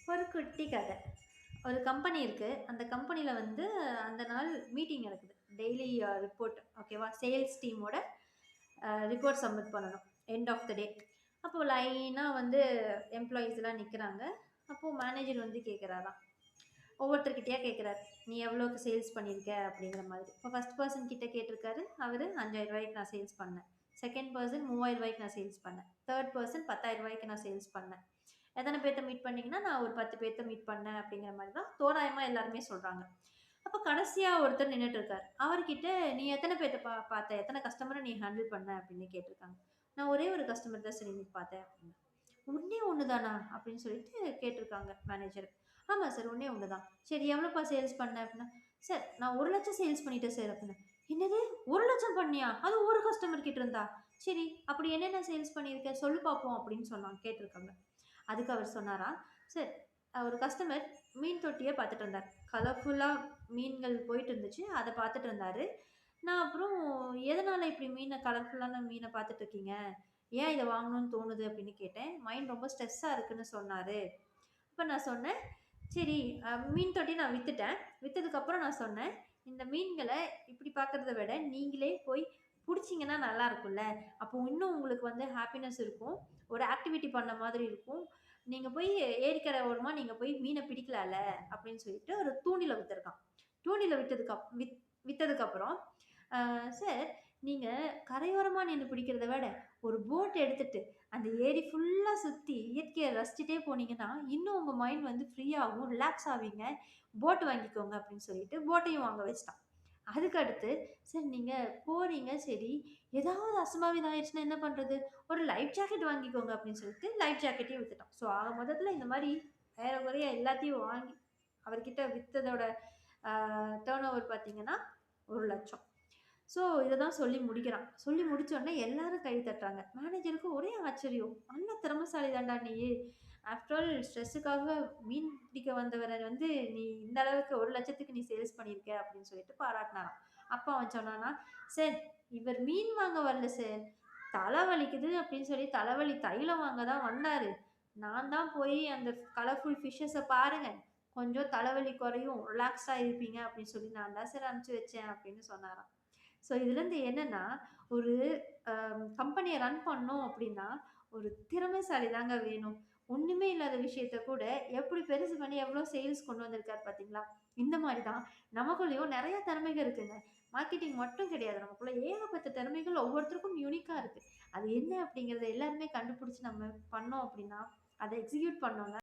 ஒரு குட்டி கதை. ஒரு கம்பெனி இருக்கு. அந்த கம்பெனில வந்து அந்த நாள் மீட்டிங் நடக்குது. டெய்லி ரிப்போர்ட் ஓகேவா? சேல்ஸ் டீமோட ரிப்போர்ட் சப்மிட் பண்ணணும். எண்ட் ஆஃப் த டே. அப்போ லைனா வந்து எம்ப்ளாயீஸ்லாம் நிக்கிறாங்க. அப்போ மேனேஜர் வந்து கேட்குறாராம். ஒவ்வொருத்தர்கிட்டயா கேட்குறாரு. "நீ எவ்வளோக்கு சேல்ஸ் பண்ணியிருக்க?" அப்படிங்கிற மாதிரி. இப்போ ஃபர்ஸ்ட் பெர்சன் கிட்ட கேட்டிருக்காரு. அவரு ரூ. 5,000க்கு நான் சேல்ஸ் பண்ணேன். செகண்ட் பெர்சன் ரூ. 3,000க்கு நான் சேல்ஸ் பண்ணேன். தேர்ட் பெர்சன் ரூ. 10,000க்கு நான் சேல்ஸ் பண்ணேன். எத்தனை பேத்த மீட் பண்ணீங்கன்னா, நான் ஒரு 10 பேத்த மீட் பண்ணேன் அப்படிங்கிற மாரி தான் தோராயமா எல்லாருமே சொல்றாங்க. அப்ப கடைசியா ஒருத்தர் நின்னுட்டு இருக்காரு. அவர்கிட்ட "நீ எத்தன பேத்த பாத்த? எத்தன கஸ்டமர நீ ஹேண்டில் பண்ண?" அப்படின்னு கேட்டிருக்காங்க. "நான் ஒரே ஒரு கஸ்டமர் தான் சார் இன்னைக்கு பார்த்தேன்" அப்படின்னு. "ஒண்ணே ஒண்ணு தானா?" அப்படின்னு சொல்லிட்டு கேட்டிருக்காங்க மேனேஜர். "ஆமா சார். ஒண்ணே ஒண்ணு தான்." "சரி எவ்வளோப்பா சேல்ஸ் பண்ண?" அப்படின்னா, "சார் நான் 1,00,000 சேல்ஸ் பண்ணிட்டேன் சார்" அப்படின்னா. "என்னது 1,00,000 பண்ணியா? அது ஒரு கஸ்டமர் கிட்ட இருந்தா? சரி அப்படி என்னென்ன சேல்ஸ் பண்ணியிருக்க? சொல்லு பார்ப்போம்" அப்படின்னு கேட்டிருக்காங்க. அதுக்கு அவர் சொன்னாராம், "சார் ஒரு கஸ்டமர் மீன் தொட்டிய பார்த்துட்டு இருந்தார். கலர்ஃபுல்லா மீன்கள் போயிட்டு இருந்துச்சு. அத பார்த்துட்டு இருந்தாரு. நான் அப்புறம் எதனால இப்படி கலர்ஃபுல்லான மீன பார்த்துட்டு இருக்கீங்க? ஏன் இத வாங்கணும்னு தோணுது?" அப்படின்னு கேட்டேன். மைண்ட் ரொம்ப ஸ்ட்ரெஸ்ஸா இருக்குன்னு சொன்னாரு. அப்ப நான் சொன்னேன், "சரி மீன் தொட்டி நான் வித்துட்டேன். வித்ததுக்கப்புறம் நான் சொன்னேன், இந்த மீன்கள இப்படி பார்க்கறத விட நீங்களே போய் புடிச்சீங்கன்னா நல்லா இருக்கும்ல. அப்போ இன்னும் உங்களுக்கு வந்து ஹேப்பினஸ் இருக்கும். ஒரு ஆக்டிவிட்டி பண்ண மாதிரி இருக்கும். நீங்க போய் ஏரிக்கரை ஓரமா நீங்க போய் மீன பிடிக்கலாம்ல." அப்படின்னு சொல்லிட்டு ஒரு தூண்டில வித்திருக்கான். தூண்டில வித்ததுக்கப்புறம், சார் நீங்க கரையோரமா நின்னு பிடிக்கிறத விட, ஒரு போட் எடுத்துட்டு அந்த ஏரி ஃபுல்லா சுத்தி இயற்கைய ரசிச்சுட்டே போனீங்கன்னா, இன்னும் உங்க மைண்ட் வந்து ஃப்ரீ ஆகும். ரிலாக்ஸ் ஆவீங்க. போட் வாங்கிக்கோங்க" அப்படின்னு சொல்லிட்டு போட்டையும் வாங்க வச்சுட்டான். அதுக்கு அடுத்து, "சரி நீங்க போறீங்க சரி, ஏதாவது அசம்பாவிதம் ஆயிடுச்சுன்னா என்ன பண்றது? ஒரு லைஃப் ஜாக்கெட் வாங்கிக்கோங்க" அப்படின்னு சொல்லிட்டு லைஃப் ஜாக்கெட்டையும் வித்துட்டான். ஸோ ஆக மொத்தத்துல இந்த மாரி ஏறக்குறைய எல்லாத்தையும் வாங்கி அவர்கிட்ட வித்ததோட அ டர்ன் ஓவர் பார்த்தீங்கன்னா, 1,00,000. ஸோ இத தான் சொல்லி முடிக்கிறான். சொல்லி முடிச்சோனே எல்லாரும் கை தட்டுறாங்க. மேனேஜருக்கு ஒரே ஆச்சரியம். "நல்ல திறமைசாலி தான்டா நீயு. ஆஃப்டர் ஆல் ஸ்ட்ரெஸ்ஸுக்காக மீன் பிடிக்க வந்தவர வந்து நீ இந்த அளவுக்கு 1,00,000க்கு நீ சேல்ஸ் பண்ணியிருக்க" அப்படின்னு சொல்லிட்டு பாராட்டுனாராம். அப்ப அவன் சொன்னானா, "சார் இவர் மீன் வாங்க வரல சார். தல வலிக்குது அப்படின்னு சொல்லி தலைவலி தைலம் வாங்க தான் வந்தாரு. நான் தான் போய் அந்த கலர்ஃபுல் ஃபிஷ்ஷஸ பாருங்க. கொஞ்சம் தலைவலி குறையும். ரிலாக்ஸ்டா இருப்பீங்க அப்படின்னு சொல்லி நான் தான் சார் அனுப்பிச்சு வச்சேன்" அப்படின்னு சொன்னாராம். ஸோ இதுலேருந்து என்னன்னா, ஒரு கம்பெனிய ரன் பண்ணோம் அப்படின்னா, ஒரு திறமைசாலி தாங்க வேணும். ஒண்ணுமே இல்லாத விஷயத்த கூட எப்படி பெருசு பண்ணி எவ்வளோ சேல்ஸ் கொண்டு வந்திருக்காரு பார்த்தீங்களா? இந்த மாரி தான் நமக்குள்ளயும் நெறைய திறமைகள் இருக்குங்க. மார்க்கெட்டிங் மட்டும் கிடையாது. நமக்குள்ள ஏகப்பட்ட திறமைகள் ஒவ்வொருத்தருக்கும் யூனிக்கா இருக்கு. அது என்ன அப்படிங்கிறத எல்லாருமே கண்டுபிடிச்சு நம்ம பண்ணோம் அப்படின்னா, அத எக்ஸிக்யூட் பண்ணோம்னா